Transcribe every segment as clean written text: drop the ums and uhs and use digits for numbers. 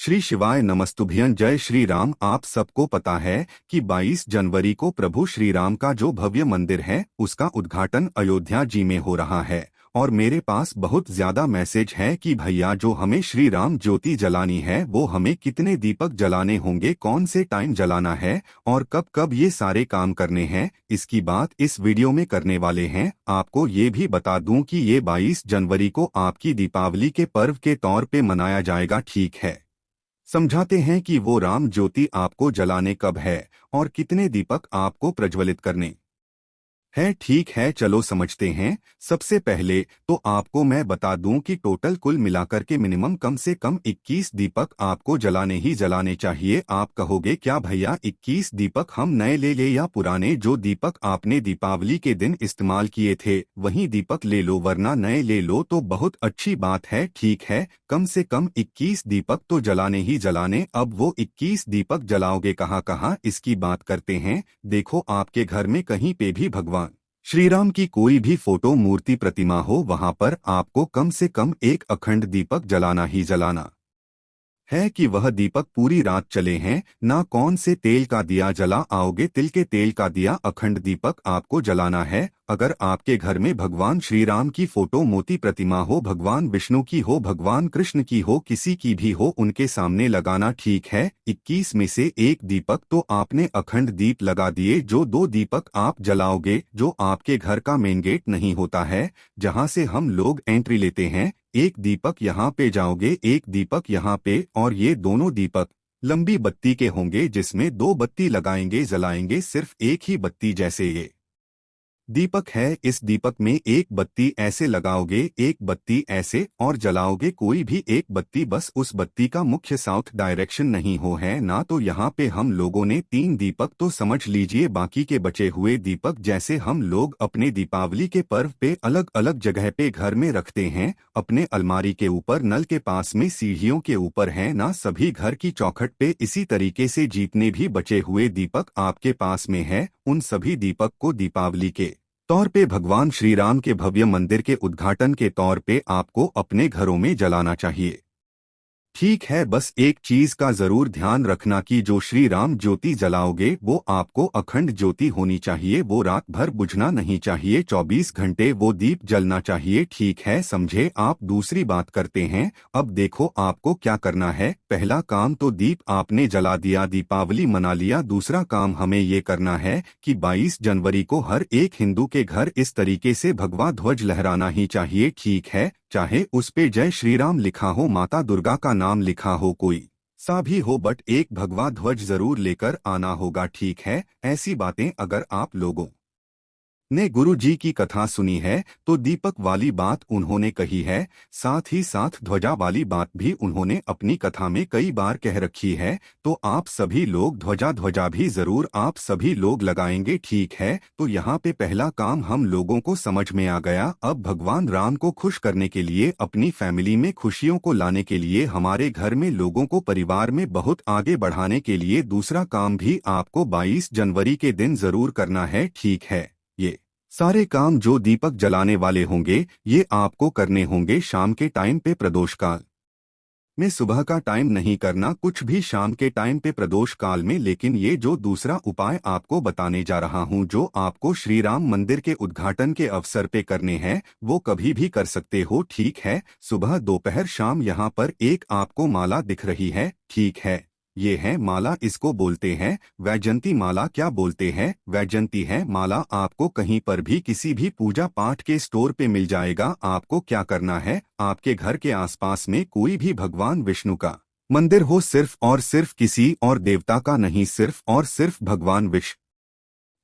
श्री शिवाय नमस्तुभ्यं। जय श्री राम। आप सबको पता है कि 22 जनवरी को प्रभु श्री राम का जो भव्य मंदिर है उसका उद्घाटन अयोध्या जी में हो रहा है और मेरे पास बहुत ज्यादा मैसेज है कि भैया जो हमें श्री राम ज्योति जलानी है वो हमें कितने दीपक जलाने होंगे, कौन से टाइम जलाना है और कब कब ये सारे काम करने हैं, इसकी बात इस वीडियो में करने वाले हैं। आपको ये भी बता दूं कि ये 22 जनवरी को आपकी दीपावली के पर्व के तौर पे मनाया जाएगा। ठीक है, समझाते हैं कि वो राम ज्योति आपको जलाने कब है और कितने दीपक आपको प्रज्वलित करने है। ठीक है, चलो समझते हैं। सबसे पहले तो आपको मैं बता दूं कि टोटल कुल मिलाकर के मिनिमम कम से कम 21 दीपक आपको जलाने ही जलाने चाहिए। आप कहोगे क्या भैया 21 दीपक हम नए ले ले या पुराने जो दीपक आपने दीपावली के दिन इस्तेमाल किए थे वही दीपक ले लो, वरना नए ले लो तो बहुत अच्छी बात है। ठीक है, कम से कम 21 दीपक तो जलाने ही जलाने। अब वो 21 दीपक जलाओगे कहाँ कहाँ, इसकी बात करते हैं। देखो, आपके घर में कहीं पे भी भगवान श्री राम की कोई भी फोटो, मूर्ति, प्रतिमा हो, वहां पर आपको कम से कम एक अखंड दीपक जलाना ही जलाना है कि वह दीपक पूरी रात चले हैं। ना कौन से तेल का दिया जला आओगे, तिल के तेल का दिया, अखंड दीपक आपको जलाना है। अगर आपके घर में भगवान श्री राम की फोटो, मोती प्रतिमा हो, भगवान विष्णु की हो, भगवान कृष्ण की हो, किसी की भी हो, उनके सामने लगाना। ठीक है, 21 में से एक दीपक तो आपने अखंड दीप लगा दिए। जो 2 दीपक आप जलाओगे, जो आपके घर का मेन गेट नहीं होता है जहां से हम लोग एंट्री लेते हैं, एक दीपक यहाँ पे जाओगे, एक दीपक यहाँ पे, और ये दोनों दीपक लंबी बत्ती के होंगे जिसमें 2 बत्ती लगाएंगे, जलाएंगे सिर्फ एक ही बत्ती। जैसे ये दीपक है, इस दीपक में एक बत्ती ऐसे लगाओगे, एक बत्ती ऐसे, और जलाओगे कोई भी एक बत्ती, बस उस बत्ती का मुख्य साउथ डायरेक्शन नहीं हो है ना। तो यहाँ पे हम लोगों ने 3 दीपक तो समझ लीजिए, बाकी के बचे हुए दीपक जैसे हम लोग अपने दीपावली के पर्व पे अलग अलग जगह पे घर में रखते हैं, अपने अलमारी के ऊपर, नल के पास में, सीढ़ियों के ऊपर है ना, सभी घर की चौखट पे। इसी तरीके से जितने भी बचे हुए दीपक आपके पास में है उन सभी दीपक को दीपावली के तौर पे भगवान श्री राम के भव्य मंदिर के उद्घाटन के तौर पे आपको अपने घरों में जलाना चाहिए। ठीक है, बस एक चीज का जरूर ध्यान रखना कि जो श्री राम ज्योति जलाओगे वो आपको अखंड ज्योति होनी चाहिए, वो रात भर बुझना नहीं चाहिए, 24 घंटे वो दीप जलना चाहिए। ठीक है, समझे आप। दूसरी बात करते हैं। अब देखो आपको क्या करना है। पहला काम तो दीप आपने जला दिया, दीपावली मना लिया। दूसरा काम हमें ये करना है कि 22 जनवरी को हर एक हिंदू के घर इस तरीके से भगवा ध्वज लहराना ही चाहिए। ठीक है, चाहे उस पे जय श्री राम लिखा हो, माता दुर्गा का नाम लिखा हो, कोई सा भी हो, बट एक भगवा ध्वज जरूर लेकर आना होगा। ठीक है, ऐसी बातें अगर आप लोगों ने गुरु जी की कथा सुनी है तो दीपक वाली बात उन्होंने कही है, साथ ही साथ ध्वजा वाली बात भी उन्होंने अपनी कथा में कई बार कह रखी है। तो आप सभी लोग ध्वजा भी जरूर आप सभी लोग लगाएंगे। ठीक है, तो यहाँ पे पहला काम हम लोगों को समझ में आ गया। अब भगवान राम को खुश करने के लिए, अपनी फैमिली में खुशियों को लाने के लिए, हमारे घर में लोगों को परिवार में बहुत आगे बढ़ाने के लिए दूसरा काम भी आपको 22 जनवरी के दिन जरूर करना है। ठीक है, ये सारे काम जो दीपक जलाने वाले होंगे ये आपको करने होंगे शाम के टाइम पे, प्रदोष काल में। सुबह का टाइम नहीं करना कुछ भी, शाम के टाइम पे प्रदोष काल में। लेकिन ये जो दूसरा उपाय आपको बताने जा रहा हूँ जो आपको श्री राम मंदिर के उद्घाटन के अवसर पे करने हैं, वो कभी भी कर सकते हो। ठीक है, सुबह, दोपहर, शाम। यहाँ पर एक आपको माला दिख रही है, ठीक है, ये है माला, इसको बोलते हैं वैजयंती माला। क्या बोलते हैं? वैजयंती है माला। आपको कहीं पर भी किसी भी पूजा पाठ के स्टोर पे मिल जाएगा। आपको क्या करना है, आपके घर के आसपास में कोई भी भगवान विष्णु का मंदिर हो, सिर्फ और सिर्फ, किसी और देवता का नहीं, सिर्फ और सिर्फ भगवान विष्णु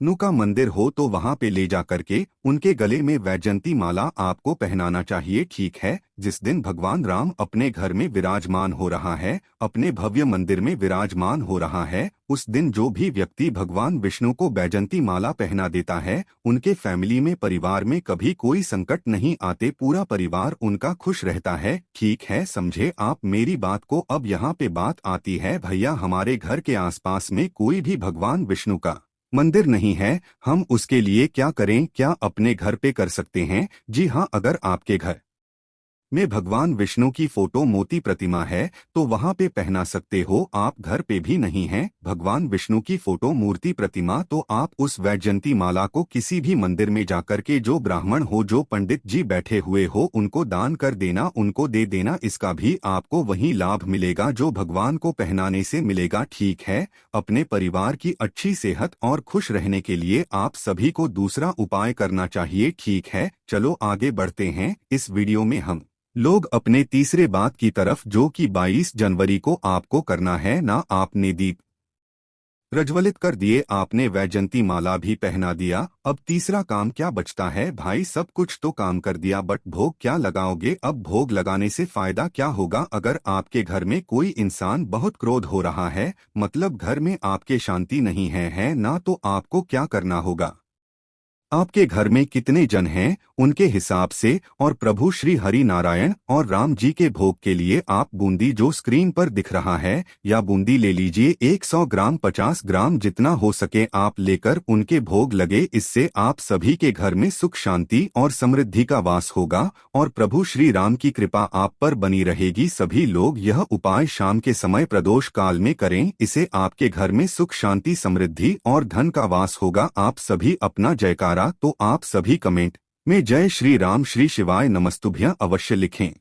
का मंदिर हो तो वहां पे ले जा करके उनके गले में वैजयंती माला आपको पहनाना चाहिए। ठीक है, जिस दिन भगवान राम अपने घर में विराजमान हो रहा है, अपने भव्य मंदिर में विराजमान हो रहा है, उस दिन जो भी व्यक्ति भगवान विष्णु को वैजयंती माला पहना देता है उनके फैमिली में, परिवार में कभी कोई संकट नहीं आते, पूरा परिवार उनका खुश रहता है। ठीक है, समझे आप मेरी बात को। अब यहाँ पे बात आती है, भैया हमारे घर के आसपास में कोई भी भगवान विष्णु का मंदिर नहीं है, हम उसके लिए क्या करें? क्या अपने घर पे कर सकते हैं? जी हाँ, अगर आपके घर में भगवान विष्णु की फोटो मोती प्रतिमा है तो वहां पे पहना सकते हो, आप घर पे भी नहीं है भगवान विष्णु की फोटो मूर्ति प्रतिमा तो आप उस वैजयंती माला को किसी भी मंदिर में जाकर के जो ब्राह्मण हो, जो पंडित जी बैठे हुए हो, उनको दान कर देना, उनको दे देना। इसका भी आपको वही लाभ मिलेगा जो भगवान को पहनाने से मिलेगा। ठीक है, अपने परिवार की अच्छी सेहत और खुश रहने के लिए आप सभी को दूसरा उपाय करना चाहिए। ठीक है, चलो आगे बढ़ते हैं। इस वीडियो में हम लोग अपने तीसरे बात की तरफ, जो कि 22 जनवरी को आपको करना है ना। आपने दीप प्रज्वलित कर दिए, आपने वैजयंती माला भी पहना दिया, अब तीसरा काम क्या बचता है भाई? सब कुछ तो काम कर दिया, बट भोग क्या लगाओगे? अब भोग लगाने से फायदा क्या होगा? अगर आपके घर में कोई इंसान बहुत क्रोध हो रहा है, मतलब घर में आपके शांति नहीं है ना, तो आपको क्या करना होगा? आपके घर में कितने जन हैं उनके हिसाब से, और प्रभु श्री हरि नारायण और राम जी के भोग के लिए आप बूंदी जो स्क्रीन पर दिख रहा है, या बूंदी ले लीजिए 100 ग्राम 50 ग्राम जितना हो सके आप लेकर उनके भोग लगे। इससे आप सभी के घर में सुख शांति और समृद्धि का वास होगा और प्रभु श्री राम की कृपा आप पर बनी रहेगी। सभी लोग यह उपाय शाम के समय प्रदोष काल में करें, इसे आपके घर में सुख शांति समृद्धि और धन का वास होगा। आप सभी अपना जयकारा तो आप सभी कमेंट में जय श्री राम श्री शिवाय नमस्तुभ्यं अवश्य लिखें।